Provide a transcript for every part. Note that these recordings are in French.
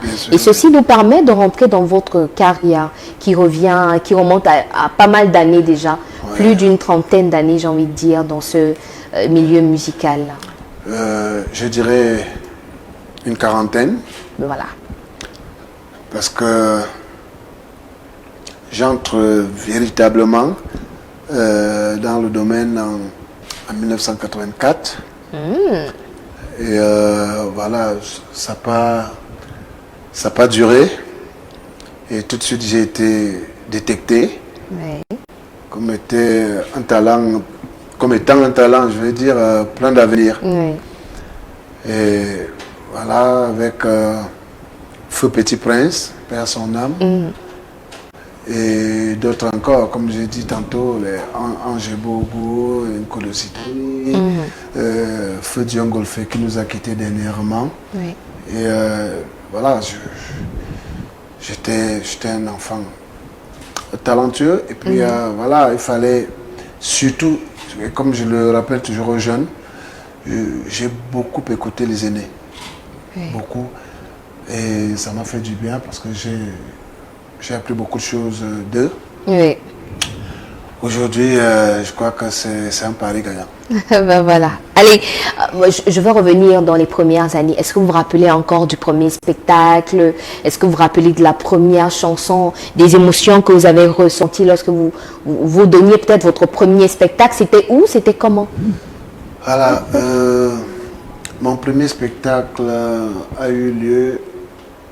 Bien sûr. Et ceci nous permet de rentrer dans votre carrière qui remonte à pas mal d'années déjà, plus d'une trentaine d'années, j'ai envie de dire, dans ce milieu musical. Je dirais une quarantaine. Voilà. Parce que j'entre véritablement dans le domaine en 1984. Et voilà, ça n'a pas duré. Et tout de suite, j'ai été détecté comme étant un talent, je vais dire, plein d'avenir. Et voilà, avec Feu Petit Prince, Père son âme, et d'autres encore, comme j'ai dit tantôt, les Ange Bobo, Nkolo Sitoni, Feu Dion Golfe qui nous a quittés dernièrement. Et voilà, j'étais un enfant talentueux, et puis voilà, il fallait surtout, comme je le rappelle toujours aux jeunes, j'ai beaucoup écouté les aînés, beaucoup, et ça m'a fait du bien parce que j'ai appris beaucoup de choses d'eux. Aujourd'hui, je crois que c'est un pari gagnant. Ben voilà. Allez, je veux revenir dans les premières années. Est-ce que vous vous rappelez encore du premier spectacle? Est-ce que vous vous rappelez de la première chanson, des émotions que vous avez ressenties lorsque vous donniez peut-être votre premier spectacle? C'était où? C'était comment? Voilà, mon premier spectacle a eu lieu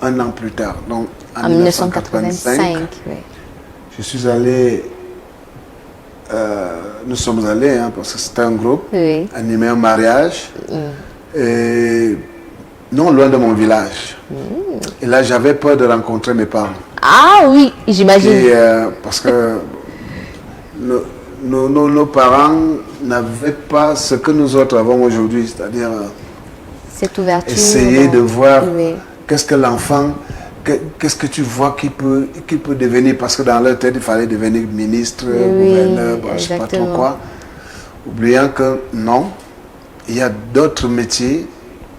un an plus tard, donc en 1985. Je suis allé, nous sommes allés, parce que c'était un groupe, animer un mariage, et non loin de mon village. Et là, j'avais peur de rencontrer mes parents. Ah oui, j'imagine. Parce que nos parents n'avaient pas ce que nous autres avons aujourd'hui, c'est-à-dire cette ouverture. Essayer de voir qu'est-ce que l'enfant, qu'est-ce que tu vois qui peut devenir, parce que dans leur tête, il fallait devenir ministre, gouverneur, je ne sais pas trop quoi. Oubliant que non, il y a d'autres métiers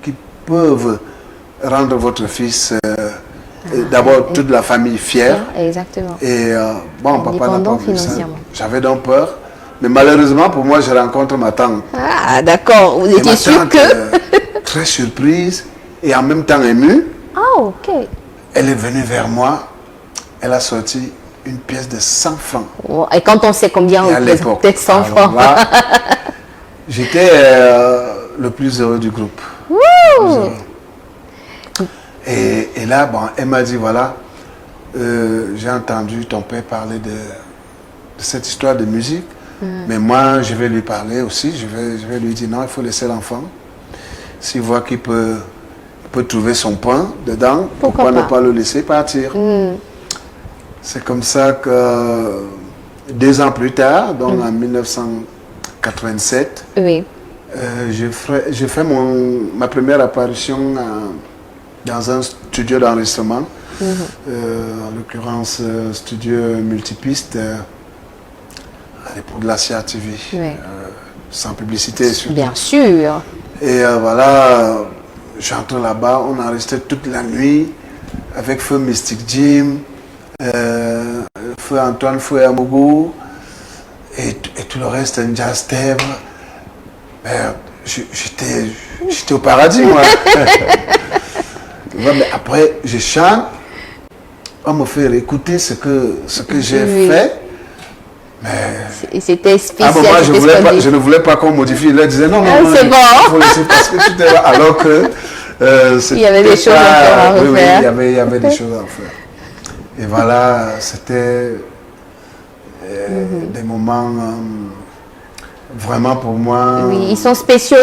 qui peuvent rendre votre fils, d'abord toute la famille fière. Exactement. Et bon, papa n'a pas voulu ça. J'avais donc peur. Mais malheureusement, pour moi, je rencontre ma tante. Ah, d'accord. Vous étiez sûr que... très surprise et en même temps émue. Ah, ok. Elle est venue vers moi. Elle a sorti une pièce de 100 francs. Oh, et quand on sait combien on représente peut-être 100 francs. J'étais le plus heureux du groupe. Et là, bon, elle m'a dit, voilà, j'ai entendu ton père parler de cette histoire de musique. Mais moi, je vais lui parler aussi. Je vais lui dire non, il faut laisser l'enfant. S'il voit qu'il peut trouver son pain dedans, pourquoi ne pas le laisser partir? C'est comme ça que 2 ans plus tard, donc en 1987, j'ai fait ma première apparition dans un studio d'enregistrement, en l'occurrence studio multipiste. Pour de la CRTV, sans publicité. Bien sûr. Et voilà, j'entre là-bas, on a resté toute la nuit avec Feu Mystic Jim, Feu Antoine, Feu Amogo, et tout le reste, un jazz thème. J'étais au paradis, moi. Mais après, je chante, on me fait écouter ce que j'ai fait. C'était spécial. À un moment, je ne voulais pas qu'on modifie. Il leur disait non, c'est bon. Il faut laisser parce que tu es là. Alors que il y avait des choses à refaire. Oui, il y avait des choses à faire. Et voilà, c'était des moments vraiment pour moi. Oui, ils sont spéciaux,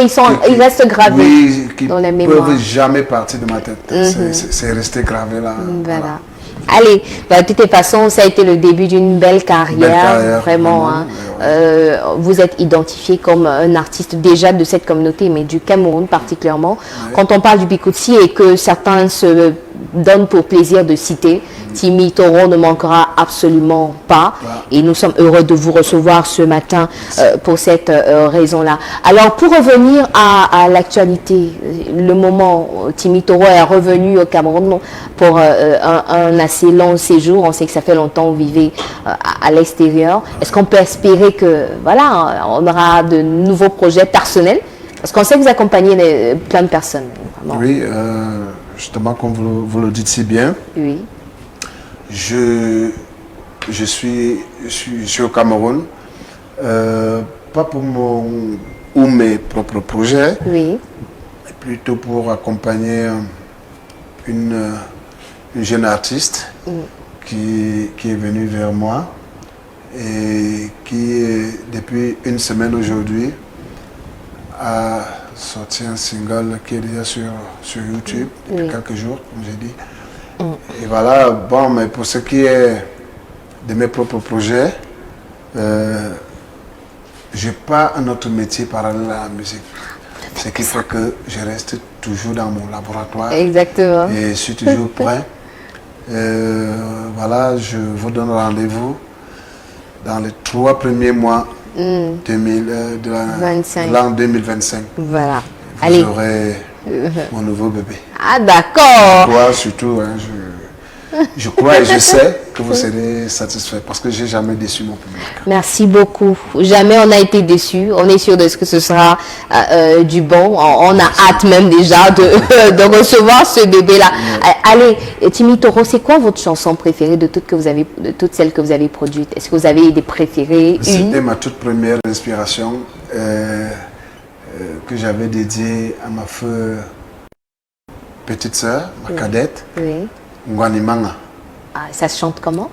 ils restent gravés qui dans la mémoire. Ils ne peuvent jamais partir de ma tête. C'est resté gravé là. Voilà. Allez, bah, de toute façon, ça a été le début d'une belle carrière, vraiment. Hein. Vous êtes identifié comme un artiste déjà de cette communauté, mais du Cameroun particulièrement. Ouais. Quand on parle du Bikutsi et que certains se donnent pour plaisir de citer, Timi Toro ne manquera absolument pas. Ouais. Et nous sommes heureux de vous recevoir ce matin pour cette raison-là. Alors, pour revenir à l'actualité, le moment où Timi Toro est revenu au Cameroun pour un assez long séjour, on sait que ça fait longtemps que vous vivez à l'extérieur. Est-ce qu'on peut espérer que, voilà, on aura de nouveaux projets personnels? Parce qu'on sait que vous accompagnez plein de personnes. Vraiment. Oui, justement, comme vous le dites si bien. Oui. Je suis au Cameroun, pas pour mes propres projets, oui. mais plutôt pour accompagner une jeune artiste qui est venue vers moi et qui, depuis une semaine aujourd'hui, a sorti un single qui est déjà sur YouTube depuis quelques jours, comme j'ai dit. Et voilà, bon, mais pour ce qui est de mes propres projets, je n'ai pas un autre métier parallèle à la musique. Ce qui fait que je reste toujours dans mon laboratoire. Exactement. Et je suis toujours prêt. Voilà, je vous donne rendez-vous dans les 3 premiers mois de l'an 2025. Voilà. Vous Allez. aurez mon nouveau bébé. Ah, d'accord. Moi, surtout, hein, je crois et je sais que vous serez satisfait parce que j'ai jamais déçu mon public. Merci beaucoup. Jamais on a été déçus. On est sûr de ce que ce sera du bon. On a hâte même déjà de recevoir ce bébé-là. Allez, Timi Toro, c'est quoi votre chanson préférée de toutes celles que vous avez produites? Est-ce que vous avez des préférées? C'était ma toute première inspiration que j'avais dédiée à ma petite sœur, ma cadette. Oui. Ngwani Manga. Ah, ça se chante comment?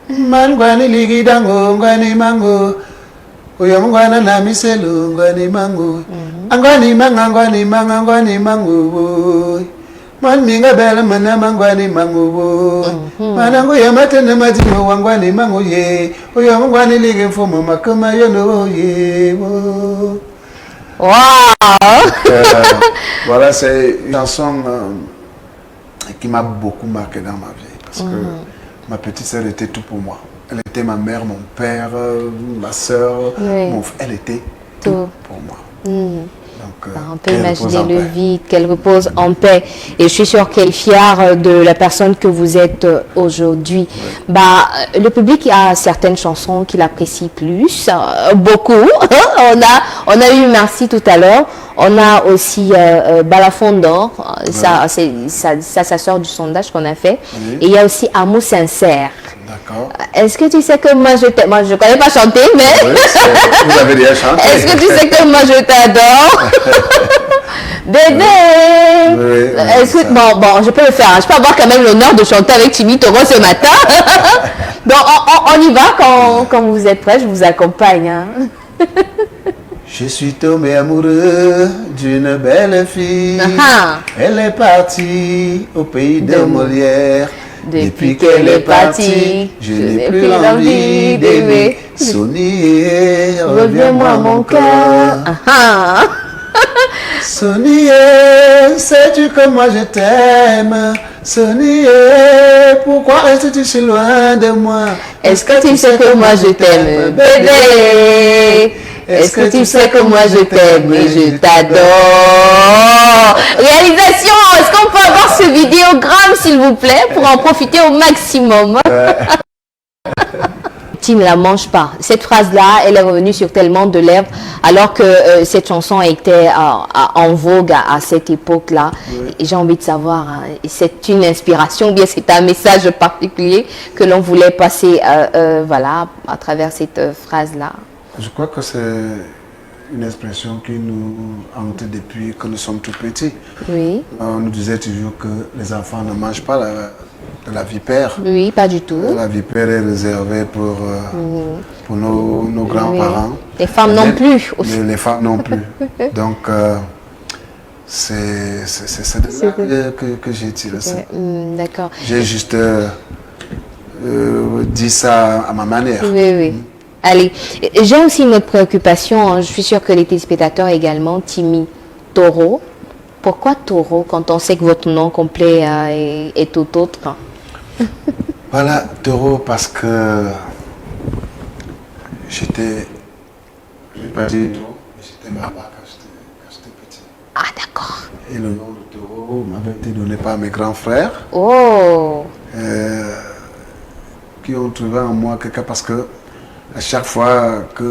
Ngwani ligidango, Ngwani mango. Oyo Ngwana na miselu, Ngwani mango. Ngwani manga, Ngwani manga, Ngwani mango. Man minga bela mana Ngwani mango. Manango ya matene majimo wa Ngwani mango ye. Oyo Ngwani ligi mfumo makama yono ye. Wow! Voilà, c'est une chanson qui m'a beaucoup marqué dans ma vie parce que ma petite sœur était tout pour moi. Elle était ma mère, mon père, ma sœur, elle était tout pour moi. Donc, on peut imaginer le vide, qu'elle repose en paix. Et je suis sûre qu'elle est fière de la personne que vous êtes aujourd'hui. Oui. Bah, le public a certaines chansons qu'il apprécie plus, beaucoup. on a eu Merci tout à l'heure. On a aussi Balafondor, ça sort du sondage qu'on a fait. Oui. Et il y a aussi Amour sincère. D'accord. Est-ce que tu sais que moi je t'aime? Moi je ne connais pas chanter, mais... Oui, vous avez déjà chanté. Est-ce que tu sais que moi je t'adore? Bébé! Oui, est-ce que... Bon, je peux le faire. Je peux avoir quand même l'honneur de chanter avec Timi Toro ce matin. Donc on y va quand vous êtes prêts, je vous accompagne. Hein. Je suis tombé amoureux d'une belle fille. Elle est partie au pays de Molière. Depuis qu'elle est partie, je n'ai plus l'envie d'aimer. Sonny, reviens-moi mon cœur. Sonny, sais-tu que moi je t'aime? Sonny, pourquoi restes-tu si loin de moi? Est-ce que tu sais que moi je t'aime, bébé? Est-ce que tu sais que moi je t'aime et je t'adore? Réalisation, est-ce qu'on peut avoir ce vidéogramme s'il vous plaît pour en profiter au maximum? Tu ne la manges pas. Cette phrase-là, elle est revenue sur tellement de lèvres alors que cette chanson était en vogue à cette époque-là. Oui. J'ai envie de savoir, hein, c'est une inspiration ou bien c'est un message particulier que l'on voulait passer voilà, à travers cette phrase-là? Je crois que c'est une expression qui nous hante depuis que nous sommes tout petits. Oui. On nous disait toujours que les enfants ne mangent pas la vipère. Oui, pas du tout. La vipère est réservée pour nos grands-parents. Oui. Les femmes non plus. Aussi. Les femmes non plus. Donc, c'est de là que j'ai tiré ça. D'accord. J'ai juste dit ça à ma manière. Oui, oui. Allez, j'ai aussi une autre préoccupation, hein. Je suis sûre que les téléspectateurs également, Timmy Toro. Pourquoi Toro quand on sait que votre nom complet est tout autre? Voilà, Toro, parce que j'étais, je ne vais pas dire Toro, mais j'étais barbare quand j'étais petit. Ah, d'accord. Et le nom de Toro m'avait été donné par mes grands frères, Oh, qui ont trouvé en moi quelqu'un, parce que à chaque fois que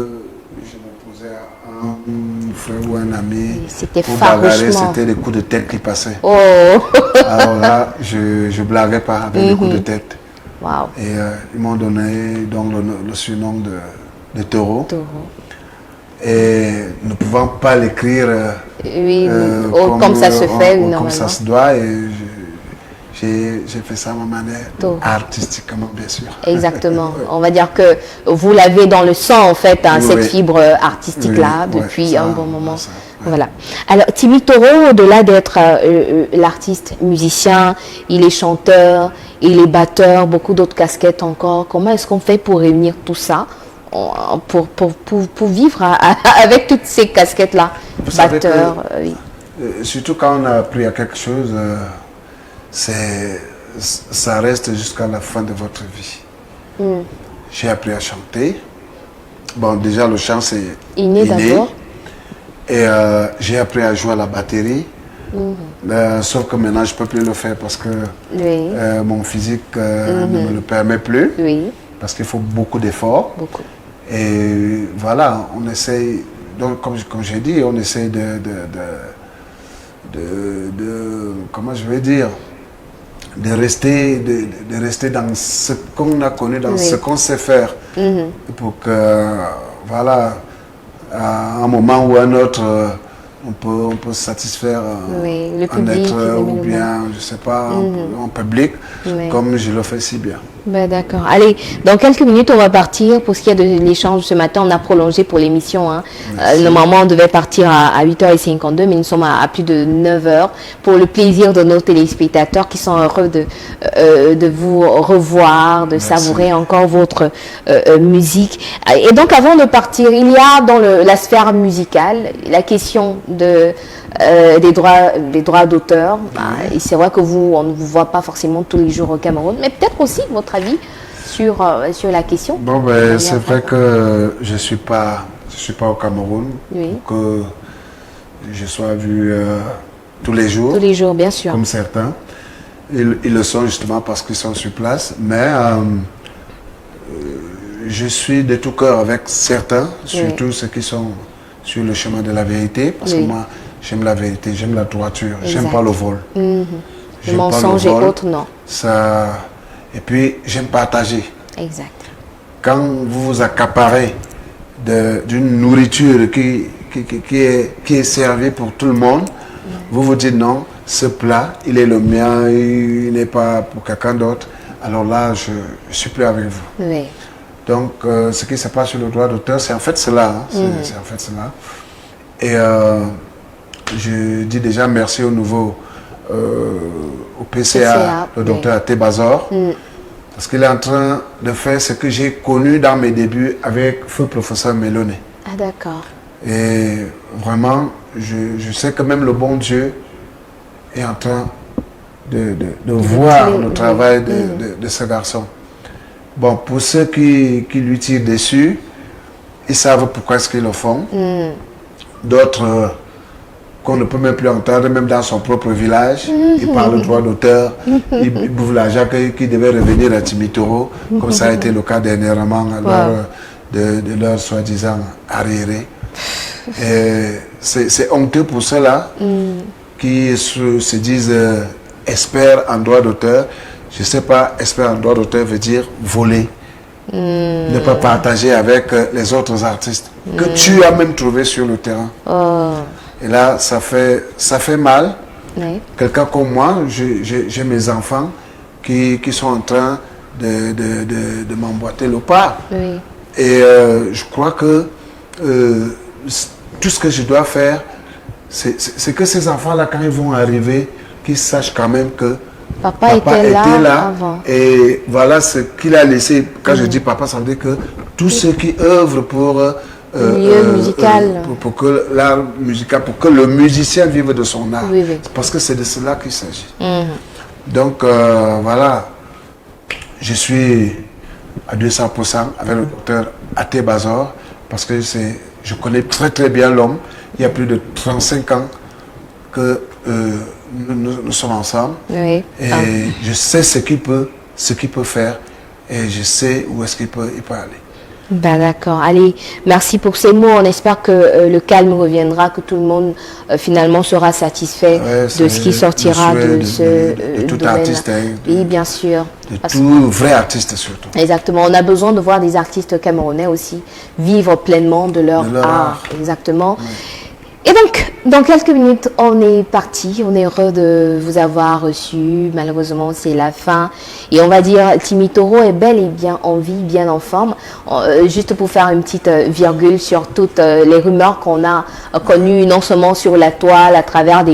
je m'opposais à un frère ou un ami, c'était pour bagarrer, farouchement. c'était des coups de tête qui passaient. Oh, Alors là, je blaguais pas avec les coups de tête. waouh. Et ils m'ont donné donc le surnom de Taureau. Toro. Et ne pouvant pas l'écrire Oui, comme ça se fait normalement. comme ça se doit. Et j'ai fait ça à ma manière, Taureau. artistiquement bien sûr. Exactement. On va dire que vous l'avez dans le sang, en fait, hein, Oui, cette oui. fibre artistique-là, Oui, depuis ça, un bon moment. ça, ouais. Voilà. Alors, Timmy Toro, au-delà d'être l'artiste musicien, il est chanteur, il est batteur, beaucoup d'autres casquettes encore. Comment est-ce qu'on fait pour réunir tout ça, pour vivre avec toutes ces casquettes-là? Vous savez que, Batteur, oui. surtout quand on a appris à quelque chose, ça reste jusqu'à la fin de votre vie. J'ai appris à chanter. Bon, déjà le chant c'est Inné d'abord. Et j'ai appris à jouer à la batterie. Sauf que maintenant je ne peux plus le faire parce que Oui. mon physique ne me le permet plus. Oui, Parce qu'il faut beaucoup d'efforts. beaucoup. Et voilà, on essaye, donc comme j'ai dit, on essaye comment je vais dire, de rester dans ce qu'on a connu, dans Oui. ce qu'on sait faire. Pour que, voilà, à un moment ou à un autre, on peut satisfaire Oui, le un public, être les ou mélomans. bien, je sais pas, en public, Oui. comme je le fais si bien. Ben, d'accord. Allez, dans quelques minutes, on va partir. Pour ce qui est de l'échange ce matin, on a prolongé pour l'émission. Hein. Normalement, on devait partir à 8h52, mais nous sommes à plus de 9h pour le plaisir de nos téléspectateurs qui sont heureux de vous revoir, de savourer encore votre musique. Et donc, avant de partir, il y a dans la sphère musicale la question des droits d'auteur. Et c'est vrai que on ne vous voit pas forcément tous les jours au Cameroun, mais peut-être aussi votre avis sur la question. Bon, ben, c'est vrai que je suis pas au Cameroun, Oui. pour que je sois vu tous les jours, Tous les jours, bien sûr. comme certains. Ils le sont justement parce qu'ils sont sur place, mais je suis de tout cœur avec certains, surtout ceux qui sont sur le chemin de la vérité, parce que moi, j'aime la vérité, j'aime la droiture, j'aime pas le vol. Le J'aime pas mensonge et vol. autres, non. Ça... Et puis, j'aime partager. Exact. Quand vous vous accaparez d'une nourriture qui est servie pour tout le monde, vous vous dites non, ce plat, il est le mien, il n'est pas pour quelqu'un d'autre. Alors là, je ne suis plus avec vous. Oui. Donc, ce qui se passe sur le droit d'auteur, c'est en fait cela. Hein. C'est en fait cela. Et je dis déjà merci au PCA, le docteur Tébazor, parce qu'il est en train de faire ce que j'ai connu dans mes débuts avec feu professeur Méloné. Ah, d'accord. Et vraiment, je sais que même le bon Dieu est en train de voir le travail de ce garçon. Bon, pour ceux qui lui tirent dessus, ils savent pourquoi est-ce qu'ils le font. D'autres qu'on ne peut même plus entendre, même dans son propre village. Ils parlent de droit d'auteur, ils bouffent l'argent qui devait revenir à Timmy Toro, comme ça a été le cas dernièrement lors de leur soi-disant arriéré. C'est honteux pour ceux-là qui se disent experts en droit d'auteur. Je ne sais pas, expert en droit d'auteur veut dire voler. Ne pas partager avec les autres artistes que tu as même trouvé sur le terrain. Et là, ça fait mal. Oui. Quelqu'un comme moi, j'ai mes enfants qui sont en train de m'emboîter le pas. Oui. Et je crois que tout ce que je dois faire, c'est que ces enfants-là, quand ils vont arriver, qu'ils sachent quand même que Papa était là avant. Et voilà ce qu'il a laissé. Quand je dis papa, ça veut dire que tous ceux qui œuvrent pour milieu musical. Pour que l'art musical, pour que le musicien vive de son art. Oui, oui. Parce que c'est de cela qu'il s'agit. Donc voilà, je suis à 200% avec le docteur Até Bazor, parce que je connais très très bien l'homme. Il y a plus de 35 ans que nous sommes ensemble. Oui. Et je sais ce qu'il peut faire, et je sais où est-ce qu'il peut aller. Ben d'accord. Allez, merci pour ces mots. On espère que le calme reviendra, que tout le monde finalement sera satisfait de ce qui sortira de tout domaine. Artiste. Oui, bien sûr. De tout vrai artiste surtout. Exactement. On a besoin de voir des artistes camerounais aussi vivre pleinement de leur art. Exactement. Oui. Et donc, dans quelques minutes, on est parti. On est heureux de vous avoir reçu. Malheureusement, c'est la fin. Et on va dire, Timmy Toro est bel et bien en vie, bien en forme. Juste pour faire une petite virgule sur toutes les rumeurs qu'on a connues, non seulement sur la toile, à travers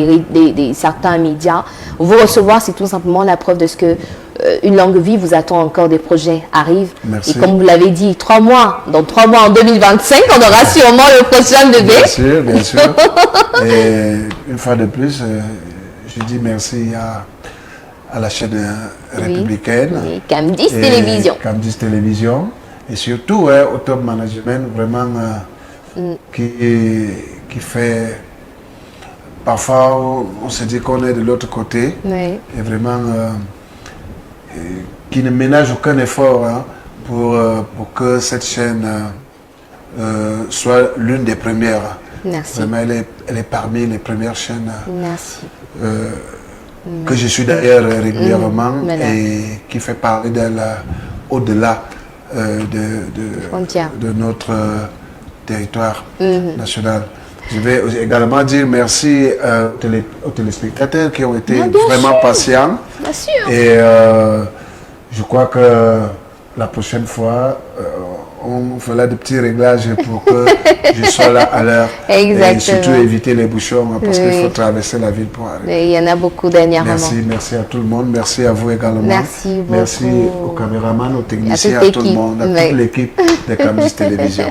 certains médias. Vous recevoir, c'est tout simplement la preuve de ce que Une Langue Vive vous attend encore, des projets arrivent. Merci. Et comme vous l'avez dit, dans 3 mois, en 2025, on aura sûrement le prochain bébé. Bien sûr, bien sûr. Et une fois de plus, je dis merci à la chaîne républicaine. Oui, Cam10 Télévision. Cam10 Télévision. Et surtout au top management, vraiment, qui fait... Parfois, on se dit qu'on est de l'autre côté. Oui. Et vraiment... qui ne ménage aucun effort pour que cette chaîne soit l'une des premières. Merci. Vraiment, elle est parmi les premières chaînes. Merci. Que je suis d'ailleurs régulièrement et qui fait parler d'elle au-delà de notre territoire national. Je vais également dire merci aux téléspectateurs qui ont été vraiment patients. Bien sûr. Et je crois que la prochaine fois, on fera des petits réglages pour que je sois là à l'heure. Exactement. Et surtout éviter les bouchons parce qu'il faut traverser la ville pour arriver. Mais il y en a beaucoup dernièrement. Merci à tout le monde. Merci à vous également. Merci beaucoup. Merci aux caméramans, aux techniciens, à tout le monde, à toute l'équipe de Cam10 Télévision.